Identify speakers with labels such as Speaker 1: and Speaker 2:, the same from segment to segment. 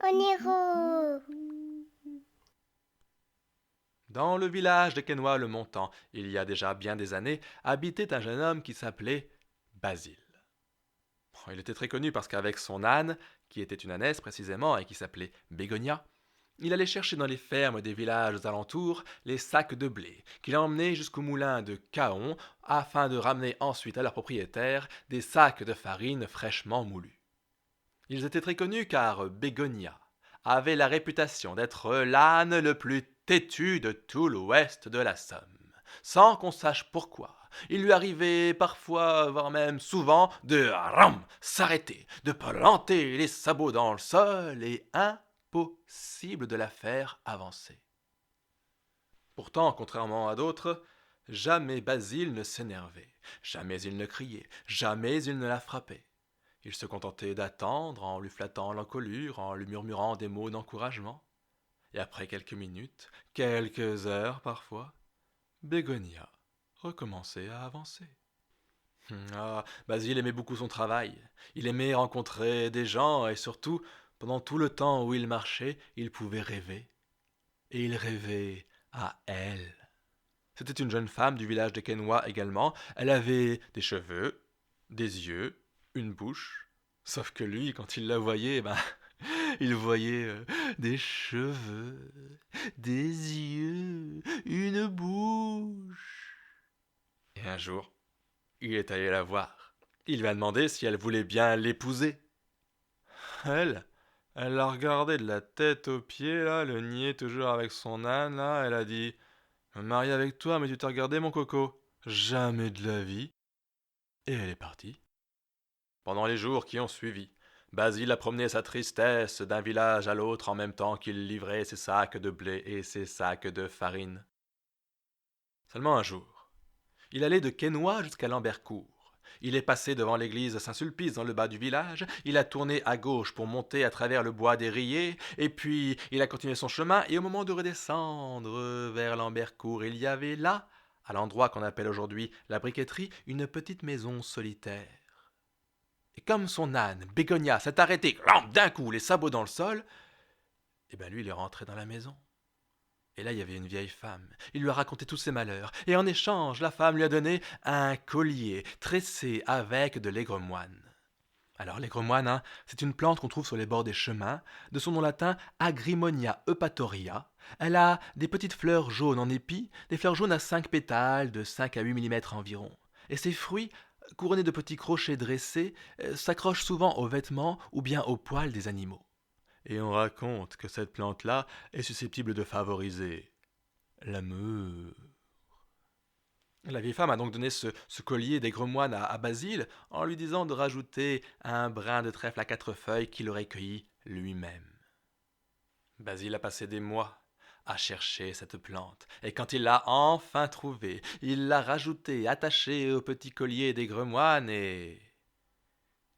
Speaker 1: Oniro.
Speaker 2: Dans le village de Quesnoy-le-Montant, il y a déjà bien des années, habitait un jeune homme qui s'appelait Basile. Il était très connu parce qu'avec son âne, qui était une ânesse précisément et qui s'appelait Bégonia, il allait chercher dans les fermes des villages alentours les sacs de blé qu'il emmenait jusqu'au moulin de Caon afin de ramener ensuite à leur propriétaire des sacs de farine fraîchement moulus. Ils étaient très connus car Bégonia avait la réputation d'être l'âne le plus têtu de tout l'ouest de la Somme. Sans qu'on sache pourquoi, il lui arrivait parfois, voire même souvent, de s'arrêter, de planter les sabots dans le sol et impossible de la faire avancer. Pourtant, contrairement à d'autres, jamais Basile ne s'énervait, jamais il ne criait, jamais il ne la frappait. Il se contentait d'attendre en lui flattant l'encolure, en lui murmurant des mots d'encouragement. Et après quelques minutes, quelques heures parfois, Bégonia recommençait à avancer. Basile aimait beaucoup son travail. Il aimait rencontrer des gens et surtout, pendant tout le temps où il marchait, il pouvait rêver. Et il rêvait à elle. C'était une jeune femme du village de Quesnoy également. Elle avait des cheveux, des yeux, une bouche. Sauf que lui, quand il la voyait, il voyait des cheveux, des yeux, une bouche. Et un jour, il est allé la voir. Il lui a demandé si elle voulait bien l'épouser. Elle, elle l'a regardé de la tête aux pieds, là, le niais toujours avec son âne, là. Elle a dit: me marier avec toi, mais tu t'es regardé, mon coco? Jamais de la vie. Et elle est partie. Pendant les jours qui ont suivi, Basile a promené sa tristesse d'un village à l'autre en même temps qu'il livrait ses sacs de blé et ses sacs de farine. Seulement un jour, il allait de Quesnoy jusqu'à Lambercourt. Il est passé devant l'église Saint-Sulpice dans le bas du village, il a tourné à gauche pour monter à travers le bois des Riets, et puis il a continué son chemin, et au moment de redescendre vers Lambercourt, il y avait là, à l'endroit qu'on appelle aujourd'hui la briqueterie, une petite maison solitaire. Et comme son âne, Bégonia, s'est arrêté d'un coup, les sabots dans le sol, et bien lui, il est rentré dans la maison. Et là, il y avait une vieille femme. Il lui a raconté tous ses malheurs. Et en échange, la femme lui a donné un collier tressé avec de l'aigre-moine. Alors, l'aigre-moine, c'est une plante qu'on trouve sur les bords des chemins, de son nom latin Agrimonia eupatoria. Elle a des petites fleurs jaunes en épi, des fleurs jaunes à 5 pétales, de 5 à 8 millimètres environ. Et ses fruits, couronnés de petits crochets dressés, s'accrochent souvent aux vêtements ou bien aux poils des animaux. Et on raconte que cette plante-là est susceptible de favoriser l'amour. La vieille femme a donc donné ce collier d'aigre-moine à Basile en lui disant de rajouter un brin de trèfle à 4 feuilles qu'il aurait cueilli lui-même. Basile a passé des mois à chercher cette plante, et quand il l'a enfin trouvée, il l'a rajoutée, attachée au petit collier d'aigre-moine, et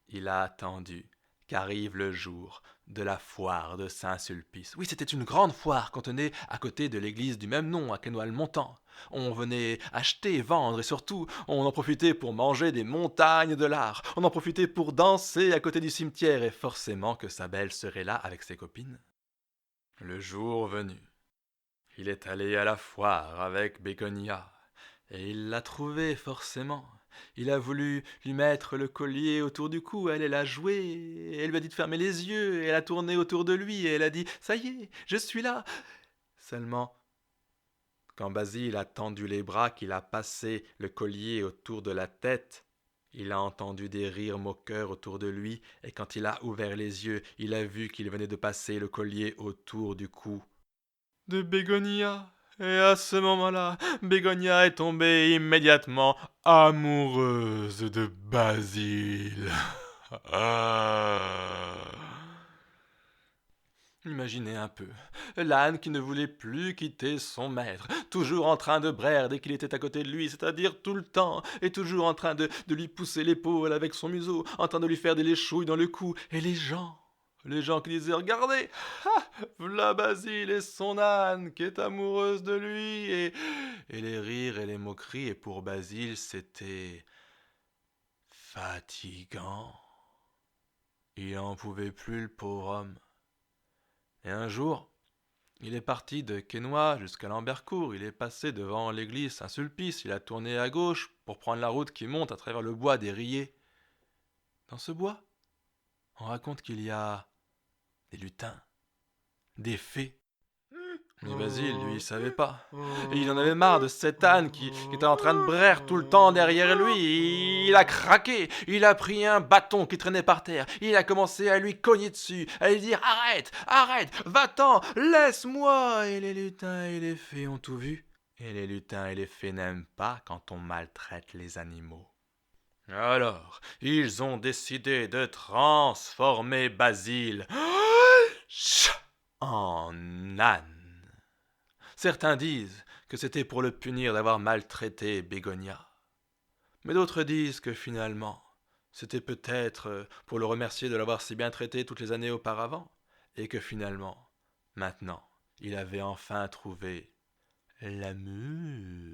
Speaker 2: il a attendu qu'arrive le jour de la foire de Saint-Sulpice. Oui, c'était une grande foire qu'on tenait à côté de l'église du même nom, à Quesnoy-le-Montant. On venait acheter, vendre, et surtout, on en profitait pour manger des montagnes de lard. On en profitait pour danser à côté du cimetière, et forcément que sa belle serait là avec ses copines. Le jour venu, il est allé à la foire avec Bégonia, et il l'a trouvée forcément. Il a voulu lui mettre le collier autour du cou, elle a joué, et elle lui a dit de fermer les yeux, et elle a tourné autour de lui, et elle a dit: ça y est, je suis là. Seulement, quand Basile a tendu les bras, qu'il a passé le collier autour de la tête, il a entendu des rires moqueurs autour de lui, et quand il a ouvert les yeux, il a vu qu'il venait de passer le collier autour du cou de Bégonia. Et à ce moment-là, Bégonia est tombée immédiatement amoureuse de Basile. Imaginez un peu, l'âne qui ne voulait plus quitter son maître, toujours en train de braire dès qu'il était à côté de lui, c'est-à-dire tout le temps, et toujours en train de lui pousser l'épaule avec son museau, en train de lui faire des léchouilles dans le cou, et les gens qui disaient: regardez, v'là Basile et son âne qui est amoureuse de lui, et les rires et les moqueries, et pour Basile c'était fatigant. Il n'en pouvait plus, le pauvre homme. Et un jour, il est parti de Quesnoy jusqu'à Lambercourt. Il est passé devant l'église Saint-Sulpice. Il a tourné à gauche pour prendre la route qui monte à travers le bois des Riets. Dans ce bois, on raconte qu'il y a des lutins, des fées. Mais Basile, lui, il savait pas. Et il en avait marre de cet âne qui était en train de braire tout le temps derrière lui. Il a craqué. Il a pris un bâton qui traînait par terre. Il a commencé à lui cogner dessus, à lui dire « Arrête, arrête, va-t'en, laisse-moi » Et les lutins et les fées ont tout vu. Et les lutins et les fées n'aiment pas quand on maltraite les animaux. Alors, ils ont décidé de transformer Basile en âne. Certains disent que c'était pour le punir d'avoir maltraité Bégonia. Mais d'autres disent que finalement, c'était peut-être pour le remercier de l'avoir si bien traité toutes les années auparavant, et que finalement, maintenant, il avait enfin trouvé l'amour.